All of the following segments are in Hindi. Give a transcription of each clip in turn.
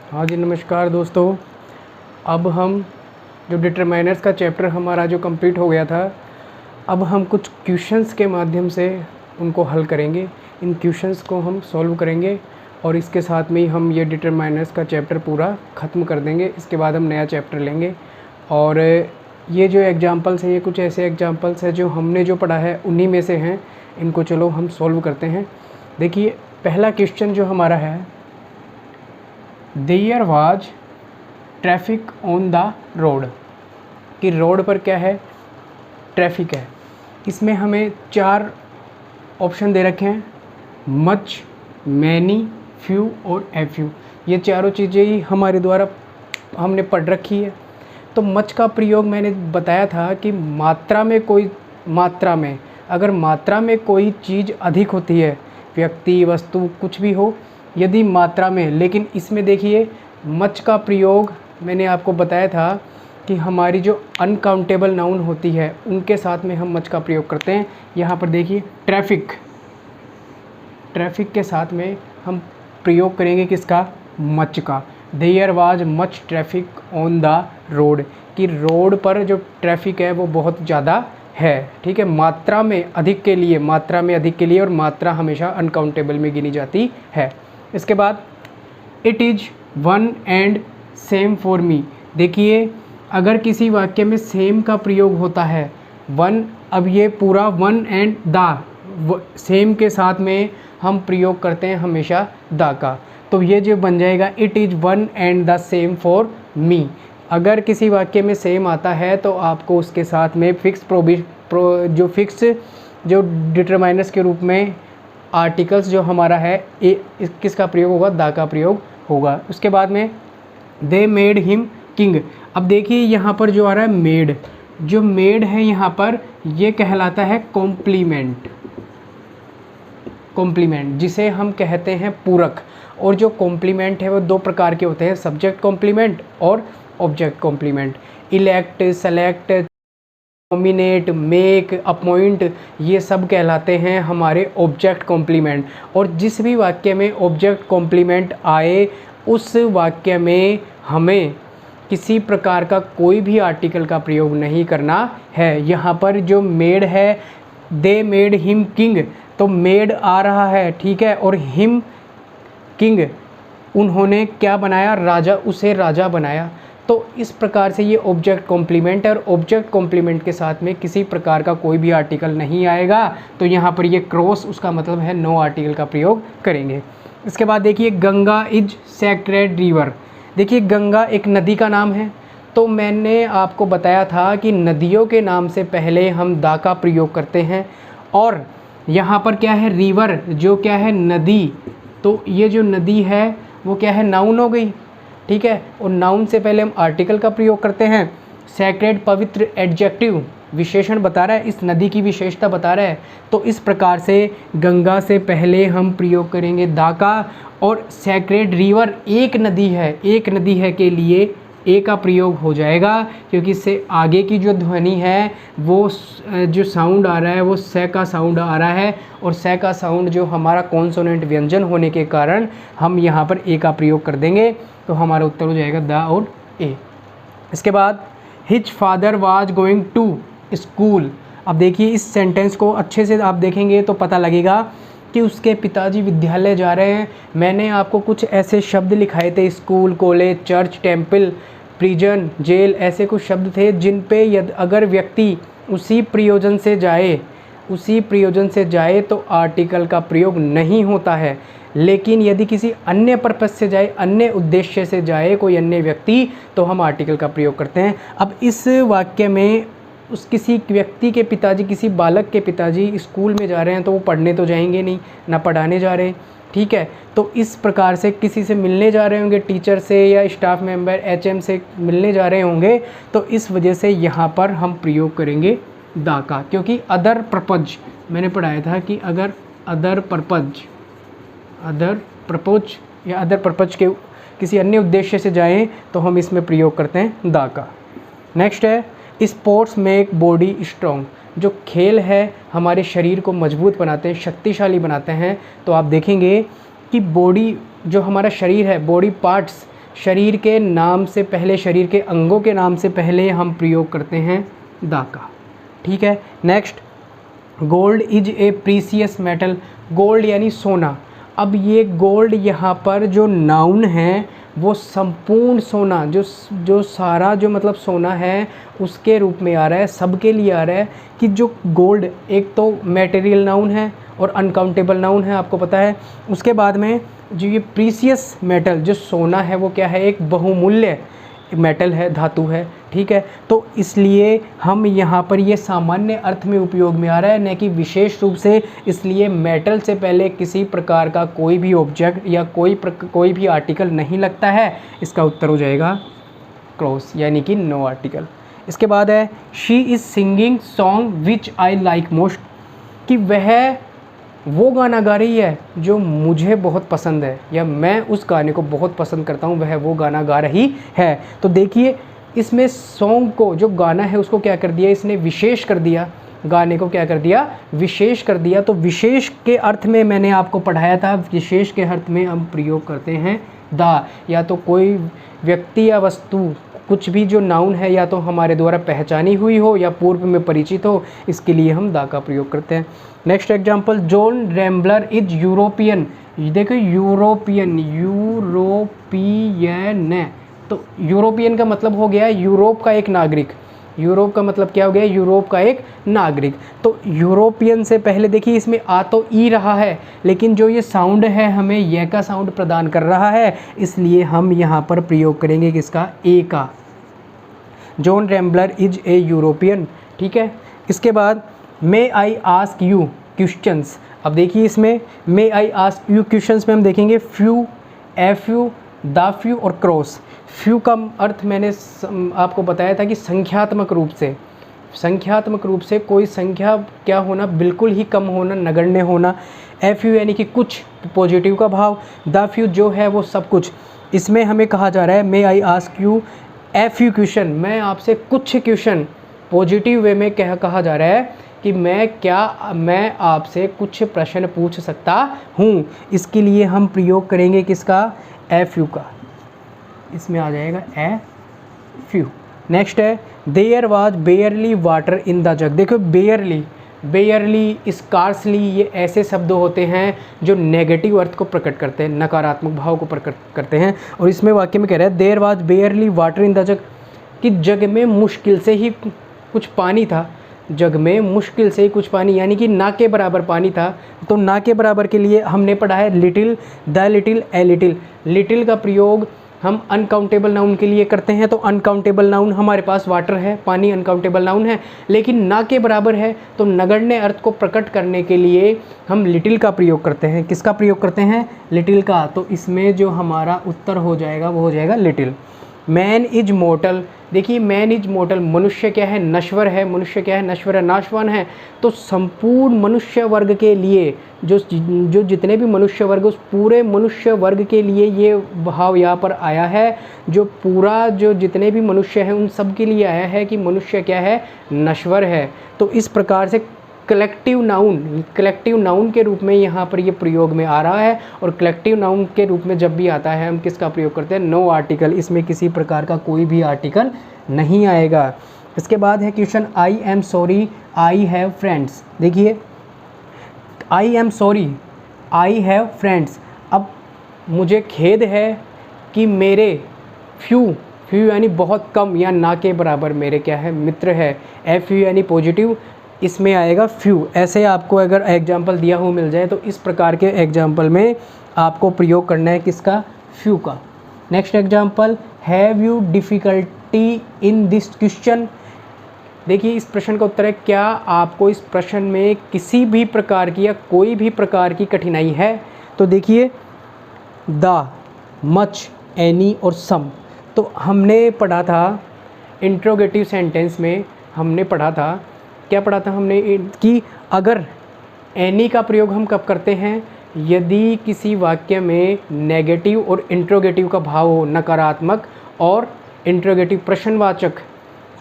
हाँ जी, नमस्कार दोस्तों। अब हम जो डिटरमाइनर्स का चैप्टर हमारा जो कंप्लीट हो गया था, अब हम कुछ क्वेश्चंस के माध्यम से उनको हल करेंगे। इन क्वेश्चंस को हम सॉल्व करेंगे और इसके साथ में ही हम ये डिटरमाइनर्स का चैप्टर पूरा ख़त्म कर देंगे। इसके बाद हम नया चैप्टर लेंगे। और ये जो एग्जांपल्स हैं, ये कुछ ऐसे एग्जांपल्स हैं जो हमने जो पढ़ा है उन्हीं में से हैं। इनको चलो हम सॉल्व करते हैं। देखिए, पहला क्वेश्चन जो हमारा है, there was traffic on the road, कि रोड पर क्या है, ट्रैफिक है। इसमें हमें 4 ऑप्शन दे रखे हैं, मच, मैनी, फ्यू और ए फ्यू। ये चारों चीज़ें ही हमारे द्वारा हमने पढ़ रखी है। तो मच का प्रयोग मैंने बताया था कि अगर मात्रा में कोई चीज़ अधिक होती है, व्यक्ति, वस्तु, कुछ भी हो, यदि मात्रा में। लेकिन इसमें देखिए, मच का प्रयोग मैंने आपको बताया था कि हमारी जो अनकाउंटेबल नाउन होती है उनके साथ में हम मच का प्रयोग करते हैं। यहाँ पर देखिए, ट्रैफिक के साथ में हम प्रयोग करेंगे किसका, मच का। There was much traffic on the road, कि रोड पर जो ट्रैफिक है वो बहुत ज़्यादा है। ठीक है, मात्रा में अधिक के लिए, और मात्रा हमेशा अनकाउंटेबल में गिनी जाती है। इसके बाद, it is one and same for me. देखिए, अगर किसी वाक्य में सेम का प्रयोग होता है, वन, अब ये पूरा वन एंड द, सेम के साथ में हम प्रयोग करते हैं हमेशा द का, तो ये जो बन जाएगा, it is one and the same for me. अगर किसी वाक्य में सेम आता है तो आपको उसके साथ में फिक्स जो डिटरमाइनर्स के रूप में आर्टिकल्स जो हमारा है, किसका प्रयोग होगा, द का प्रयोग होगा। उसके बाद में, दे मेड हिम किंग। अब देखिए, यहाँ पर जो आ रहा है मेड, जो मेड है यहाँ पर, ये कहलाता है कॉम्प्लीमेंट, जिसे हम कहते हैं पूरक। और जो कॉम्प्लीमेंट है वो 2 प्रकार के होते हैं, सब्जेक्ट कॉम्प्लीमेंट और object complement. Elect, select, nominate, make, appoint, ये सब कहलाते हैं हमारे ऑब्जेक्ट कॉम्प्लीमेंट। और जिस भी वाक्य में ऑब्जेक्ट कॉम्प्लीमेंट आए, उस वाक्य में हमें किसी प्रकार का कोई भी आर्टिकल का प्रयोग नहीं करना है। यहाँ पर जो मेड है, दे मेड हिम किंग, तो मेड आ रहा है, ठीक है, और हिम किंग, उन्होंने क्या बनाया, राजा, उसे राजा बनाया। तो इस प्रकार से ये ऑब्जेक्ट कॉम्प्लीमेंट है, और ऑब्जेक्ट कॉम्प्लीमेंट के साथ में किसी प्रकार का कोई भी आर्टिकल नहीं आएगा, तो यहाँ पर ये क्रॉस, उसका मतलब है नो आर्टिकल का प्रयोग करेंगे। इसके बाद देखिए, गंगा इज सैक्रेड रिवर। देखिए, गंगा एक नदी का नाम है। तो मैंने आपको बताया था कि नदियों के नाम से पहले हम दा का प्रयोग करते हैं। और यहाँ पर क्या है, रिवर, जो क्या है, नदी, तो ये जो नदी है वो क्या है, नाउन हो गई, ठीक है। और नाउन से पहले हम आर्टिकल का प्रयोग करते हैं। सैक्रेड, पवित्र, एडजेक्टिव, विशेषण बता रहा है, इस नदी की विशेषता बता रहा है। तो इस प्रकार से गंगा से पहले हम प्रयोग करेंगे दा का। और सैक्रेड रिवर, एक नदी है के लिए ए का प्रयोग हो जाएगा, क्योंकि इससे आगे की जो ध्वनि है, वो जो साउंड आ रहा है वो से का साउंड आ रहा है, और से का साउंड जो हमारा कॉन्सोनेंट व्यंजन होने के कारण हम यहाँ पर ए का प्रयोग कर देंगे। तो हमारा उत्तर हो जाएगा द और ए। इसके बाद, his father was going to school. अब देखिए, इस सेंटेंस को अच्छे से आप देखेंगे तो पता लगेगा कि उसके पिताजी विद्यालय जा रहे हैं। मैंने आपको कुछ ऐसे शब्द लिखाए थे, school, college, church, temple, prison, jail, ऐसे कुछ शब्द थे जिन पे अगर व्यक्ति उसी प्रयोजन से जाए तो आर्टिकल का प्रयोग नहीं होता है। लेकिन यदि किसी अन्य पर्पस से जाए, अन्य उद्देश्य से जाए कोई अन्य व्यक्ति, तो हम आर्टिकल का प्रयोग करते हैं। अब इस वाक्य में किसी व्यक्ति के पिताजी, किसी बालक के पिताजी स्कूल में जा रहे हैं, तो वो पढ़ने तो जाएंगे नहीं, ना पढ़ाने जा रहे हैं, ठीक है। तो इस प्रकार से किसी से मिलने जा रहे होंगे, टीचर से या स्टाफ मेंबर, एचएम से मिलने जा रहे होंगे, तो इस वजह से यहाँ पर हम प्रयोग करेंगे दा का। क्योंकि अदर पर्पज, मैंने पढ़ाया था कि अगर अदर पर्पज के किसी अन्य उद्देश्य से जाएं तो हम इसमें प्रयोग करते हैं दा का। नेक्स्ट है, स्पोर्ट्स मेक बॉडी स्ट्रॉन्ग। जो खेल है हमारे शरीर को मजबूत बनाते हैं, शक्तिशाली बनाते हैं। तो आप देखेंगे कि बॉडी, जो हमारा शरीर है, बॉडी पार्ट्स शरीर के नाम से पहले, शरीर के अंगों के नाम से पहले हम प्रयोग करते हैं दा का। ठीक है। Next, gold is a precious metal. Gold यानी सोना। अब ये गोल्ड यहाँ पर जो नाउन है वो संपूर्ण सोना, जो सारा जो मतलब सोना है उसके रूप में आ रहा है, सबके लिए आ रहा है कि जो गोल्ड एक तो मटेरियल नाउन है और अनकाउंटेबल नाउन है, आपको पता है। उसके बाद में जो ये प्रीसियस मेटल जो सोना है वो क्या है, एक बहुमूल्य मेटल है, धातु है। ठीक है। तो इसलिए हम यहाँ पर ये सामान्य अर्थ में उपयोग में आ रहा है, न कि विशेष रूप से। इसलिए मेटल से पहले किसी प्रकार का कोई भी ऑब्जेक्ट या कोई भी आर्टिकल नहीं लगता है। इसका उत्तर हो जाएगा क्रॉस, यानी कि नो आर्टिकल। इसके बाद है she is singing song which I like most, कि वह वो गाना गा रही है जो मुझे बहुत पसंद है, या मैं उस गाने को बहुत पसंद करता हूँ, वह वो गाना गा रही है। तो देखिए इसमें सॉन्ग को, जो गाना है उसको क्या कर दिया, इसने विशेष कर दिया, गाने को क्या कर दिया, विशेष कर दिया। तो विशेष के अर्थ में मैंने आपको पढ़ाया था, विशेष के अर्थ में हम प्रयोग करते हैं दा। या तो कोई व्यक्ति या वस्तु, कुछ भी जो नाउन है या तो हमारे द्वारा पहचानी हुई हो या पूर्व में परिचित हो, इसके लिए हम दा का प्रयोग करते हैं। Next example, John Rambler is European. देखो यूरोपियन, यूरोपियन, तो यूरोपियन का मतलब हो गया यूरोप का एक नागरिक। यूरोप का मतलब क्या हो गया, यूरोप का एक नागरिक। तो यूरोपियन से पहले देखिए इसमें आ तो ई रहा है, लेकिन जो ये साउंड है हमें ये का साउंड प्रदान कर रहा है, इसलिए हम यहाँ पर प्रयोग करेंगे किसका, ए का। John Rambler is a European. ठीक है। इसके बाद मे आई आस्क यू क्वेश्चंस। अब देखिए इसमें मे आई आस्क यू क्वेश्चंस में हम देखेंगे few, F you, the few और क्रॉस। फ्यू का अर्थ मैंने आपको बताया था कि संख्यात्मक रूप से कोई संख्या क्या होना, बिल्कुल ही कम होना, नगण्य होना। एफ यू यानी कि कुछ, पॉजिटिव का भाव। द फ्यू जो है वो सब कुछ। इसमें हमें कहा जा रहा है may I ask you a few question, मैं आपसे कुछ क्वेश्चन, पॉजिटिव वे में कहा जा रहा है कि मैं आपसे कुछ प्रश्न पूछ सकता हूँ। इसके लिए हम प्रयोग करेंगे किसका, एफ यू का। इसमें आ जाएगा ए फ्यू। नेक्स्ट है there was barely water in the jug. देखो बेयरली, स्कार्सली, ये ऐसे शब्द होते हैं जो नेगेटिव अर्थ को प्रकट करते हैं, नकारात्मक भाव को प्रकट करते हैं। और इसमें वाक्य में कह रहा है there was barely water in the jug, कि जग में मुश्किल से ही कुछ पानी था, जग में मुश्किल से ही कुछ पानी, यानी कि ना के बराबर पानी था। तो ना के बराबर के लिए हमने पढ़ा है little, the little, a little. Little का प्रयोग हम अनकाउंटेबल नाउन के लिए करते हैं। तो अनकाउंटेबल नाउन हमारे पास वाटर है, पानी अनकाउंटेबल नाउन है, लेकिन ना के बराबर है, तो नगण्य अर्थ को प्रकट करने के लिए हम लिटिल का प्रयोग करते हैं। किसका प्रयोग करते हैं, लिटिल का। तो इसमें जो हमारा उत्तर हो जाएगा वो हो जाएगा लिटिल। Man is mortar. देखिए मैन इज मोर्टल, मनुष्य क्या है, नश्वर है। मनुष्य क्या है, नश्वर है, नाशवान है। तो संपूर्ण मनुष्य वर्ग के लिए, जो जितने भी मनुष्य वर्ग, उस पूरे मनुष्य वर्ग के लिए ये भाव यहाँ पर आया है। जो जितने भी मनुष्य हैं उन सब के लिए आया है कि मनुष्य क्या है, नश्वर है। तो इस प्रकार से कलेक्टिव नाउन के रूप में यहाँ पर ये प्रयोग में आ रहा है। और कलेक्टिव नाउन के रूप में जब भी आता है हम किसका प्रयोग करते हैं, नो आर्टिकल। इसमें किसी प्रकार का कोई भी आर्टिकल नहीं आएगा। इसके बाद है question I am sorry I have friends. देखिए I am sorry I have friends, अब मुझे खेद है कि मेरे फ्यू यानी बहुत कम या ना के बराबर मेरे क्या है, मित्र है। एफ यू यानी पॉजिटिव, इसमें आएगा फ्यू। ऐसे आपको अगर एग्जाम्पल दिया हुआ मिल जाए तो इस प्रकार के एग्जाम्पल में आपको प्रयोग करना है किसका, फ्यू का। Next example, have you difficulty in this question. देखिए इस प्रश्न का उत्तर है, क्या आपको इस प्रश्न में किसी भी प्रकार की या कोई भी प्रकार की कठिनाई है। तो देखिए द, मच, एनी और सम। तो हमने पढ़ा था इंट्रोगेटिव सेंटेंस में, हमने पढ़ा था, क्या पढ़ा था हमने, कि अगर एनी का प्रयोग हम कब करते हैं, यदि किसी वाक्य में नेगेटिव और इंट्रोगेटिव का भाव हो, नकारात्मक और इंट्रोगेटिव प्रश्नवाचक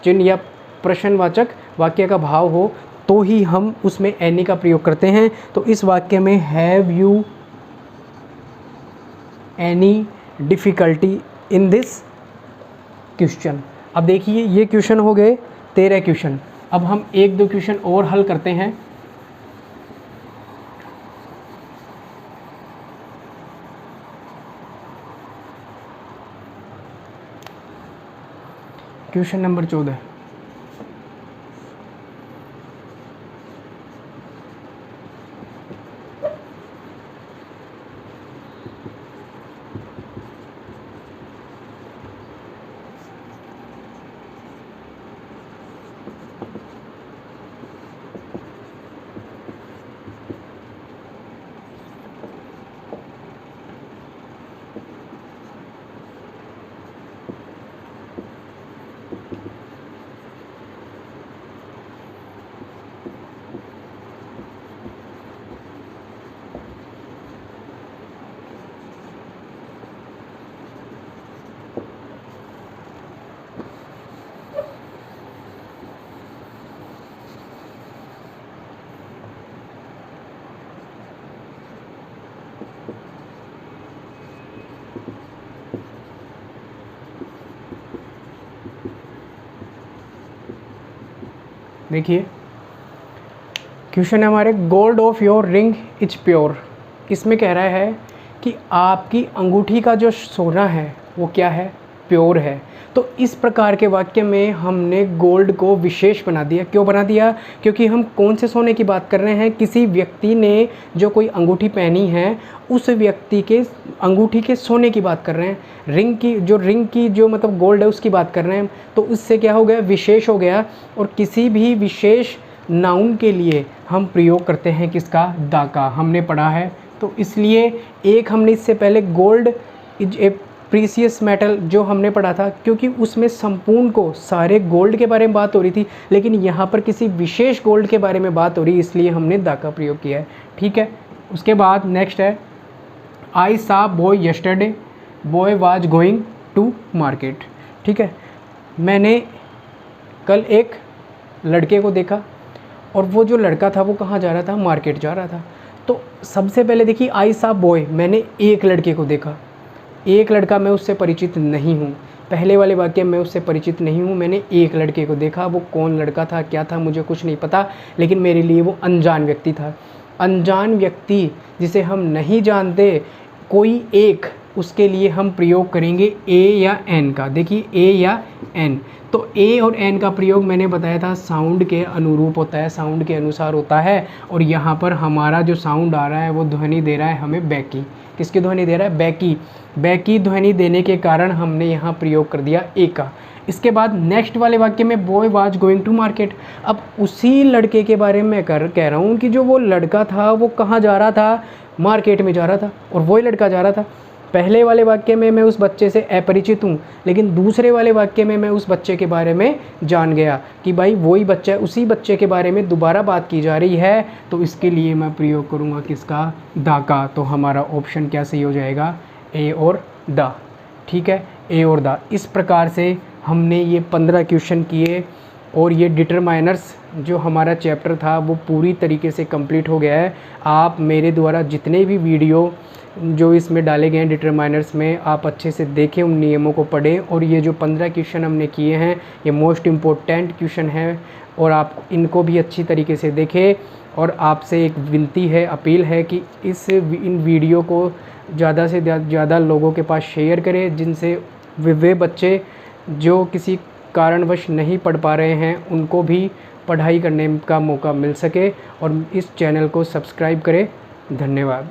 चिन्ह या प्रश्नवाचक वाक्य का भाव हो, तो ही हम उसमें एनी का प्रयोग करते हैं। तो इस वाक्य में have you any difficulty in this question. अब देखिए ये क्वेश्चन हो गए 13 क्वेश्चन। अब हम 1-2 क्वेश्चन और हल करते हैं। Question number 14। देखिए क्वेश्चन है हमारे, gold of your ring is pure. इसमें कह रहा है कि आपकी अंगूठी का जो सोना है वो क्या है, प्योर है। तो इस प्रकार के वाक्य में हमने गोल्ड को विशेष बना दिया। क्यों बना दिया? क्योंकि हम कौन से सोने की बात कर रहे हैं, किसी व्यक्ति ने जो कोई अंगूठी पहनी है उस व्यक्ति के अंगूठी के सोने की बात कर रहे हैं। रिंग की जो मतलब गोल्ड है उसकी बात कर रहे हैं। तो उससे क्या हो गया, विशेष हो गया। और किसी भी विशेष नाउन के लिए हम प्रयोग करते हैं किसका, दा का, हमने पढ़ा है। तो इसलिए एक हमने इससे पहले gold is a precious metal जो हमने पढ़ा था, क्योंकि उसमें संपूर्ण को सारे गोल्ड के बारे में बात हो रही थी, लेकिन यहाँ पर किसी विशेष गोल्ड के बारे में बात हो रही है, इसलिए हमने दा का प्रयोग किया है। ठीक है। उसके बाद नेक्स्ट है, I saw boy yesterday, boy was going to market. ठीक है, मैंने कल एक लड़के को देखा और वो जो लड़का था वो कहाँ जा रहा था, मार्केट जा रहा था। तो सबसे पहले देखिए, आई सा बॉय, मैंने एक लड़के को देखा। एक लड़का, मैं उससे परिचित नहीं हूँ। पहले वाले वाक्य में उससे परिचित नहीं हूँ, मैंने एक लड़के को देखा। वो कौन लड़का था, क्या था, मुझे कुछ नहीं पता, लेकिन मेरे लिए वो अनजान व्यक्ति था। अनजान व्यक्ति जिसे हम नहीं जानते, कोई एक, उसके लिए हम प्रयोग करेंगे ए या एन का। देखिए ए या एन, तो ए और एन का प्रयोग मैंने बताया था साउंड के अनुरूप होता है, साउंड के अनुसार होता है। और यहाँ पर हमारा जो साउंड आ रहा है वो ध्वनि दे रहा है हमें बैकी। किसकी ध्वनि दे रहा है, बैकी। बैकी ध्वनि देने के कारण हमने यहाँ प्रयोग कर दिया ए का। इसके बाद नेक्स्ट वाले वाक्य में boy was going to market. अब उसी लड़के के बारे में कह रहा हूँ कि जो वो लड़का था वो कहाँ जा रहा था, मार्केट में जा रहा था, और वही लड़का जा रहा था। पहले वाले वाक्य में मैं उस बच्चे से अपरिचित हूँ, लेकिन दूसरे वाले वाक्य में मैं उस बच्चे के बारे में जान गया कि भाई वही बच्चा है, उसी बच्चे के बारे में दोबारा बात की जा रही है। तो इसके लिए मैं प्रयोग करूँगा किसका, दा का। तो हमारा ऑप्शन क्या सही हो जाएगा, ए और दा। ठीक है, ए और दा। इस प्रकार से हमने ये 15 क्वेश्चन किए और ये डिटरमाइनर्स जो हमारा चैप्टर था वो पूरी तरीके से कंप्लीट हो गया है। आप मेरे द्वारा जितने भी वीडियो जो इसमें डाले गए हैं डिटरमाइनर्स में, आप अच्छे से देखें, उन नियमों को पढ़ें। और ये जो 15 क्वेश्चन हमने किए हैं ये मोस्ट इम्पोर्टेंट क्वेश्चन हैं और आप इनको भी अच्छी तरीके से देखें। और आपसे एक विनती है, अपील है कि इन वीडियो को ज़्यादा से ज़्यादा लोगों के पास शेयर करें, जिनसे वे बच्चे जो किसी कारणवश नहीं पढ़ पा रहे हैं उनको भी पढ़ाई करने का मौका मिल सके। और इस चैनल को सब्सक्राइब करें। धन्यवाद।